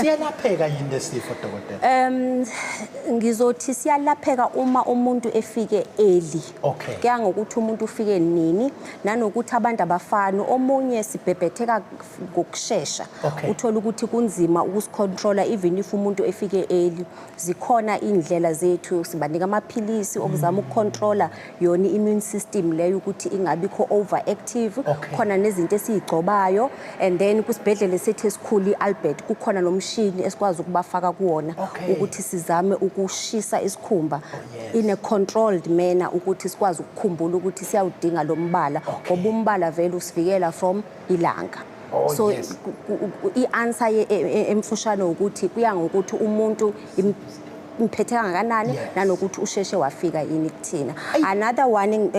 Siyalapheka yini lesifo dokotela? Ngizothi siyalapheka uma umuntu efike early. Okay. Kuya ngokuthi umuntu ufike nini nanokuthi abantu abafani omunye sibhebhetheka ngokusheshsha. Uthola ukuthi kunzima ukusicontrola even if umuntu efike early. Zikhona indlela zethu sibanika amaphilisi okuzama ukucontrola yona immune system leyo ukuthi ingabikho overactive. Khona nezinto esizigcobayo and then kusibhedlele sethu esikhulu iAlbert kukhona nomshini esikwazi ukubafaka kuwona ukuthi sizame ukushisa isikhumba in a controlled manner ukuthi sikwazi ukukhumbula ukuthi siyawudinga lo mbala ngoba umbala vele usivikela from ilanga. So i-answer emfushane ukuthi kuya ngokuthi umuntu imphethe kangakanani nanokuthi usheshe wafika yini kuthina. Another one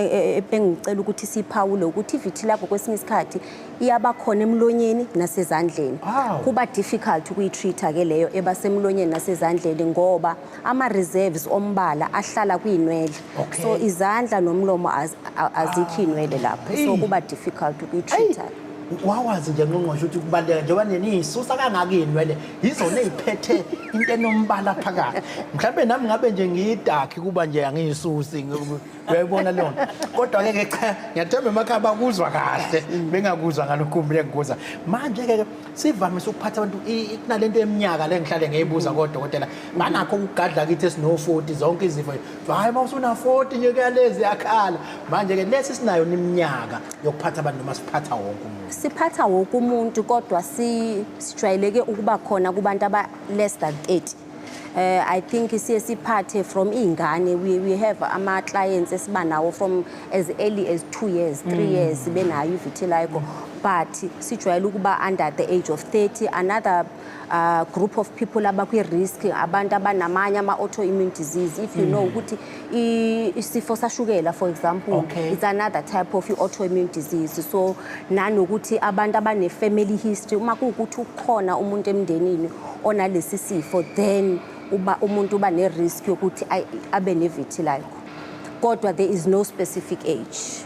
engicela ukuthi siphawule ukuthi iVitiligo kwesinye isikhathi iyabakhona emlonyeni nasezandleni. Kuba difficult ukuyitreata ke leyo ebasemlonyeni nasezandleni ngoba ama reserves ombala ahlala kwinwele. So izandla nomlomo azikho inwele lapho. So kuba difficult ukuyitreata. Wawazi nje ngqongqoshe ukuthi kubaleka njengoba nenisusa kangaka inwele yizona eziphethe into enombala phakathi. Mhlawumbe nami ngabe nje ngiyidark kuba nje angiyisusi uyayibona leyo. Kodwa ke cha ngiyathemba emakhaya bakuzwa kahle bengakuzwa ngalokhumbule ngikuza. Manje ke sivamise ukuphatha abantu kunalento eminyaka le ngihlale ngeyibuza kodokotela banakho ukugadla kithi esino 40 zonke izifo. Hayi mawusuna 40 nje kuyalezi yakhala. Manje ke lesi sinayo iminyaka yokuphatha abantu noma siphatha wonke umuntu. Siphatha wonke umuntu kodwa sijwayeleke ukuba khona kubantu aba less than 30. I think siphathe from ingane we have ama clients esibanawo from as early as 2 years 3 years benayo iVitiligo but sijwayele ukuba under the age of 30. Another group of people abakwi risk abantu abanamanye ama autoimmune disease. If you know ukuthi isifo sashukela for example it's another type of autoimmune disease. So nanokuthi abantu abane family history uma kuukuthi ukhona umuntu emndenini onalesi sifo then umuntu uba ne risk yokuthi abe neVitiligo. Kodwa there is no specific age.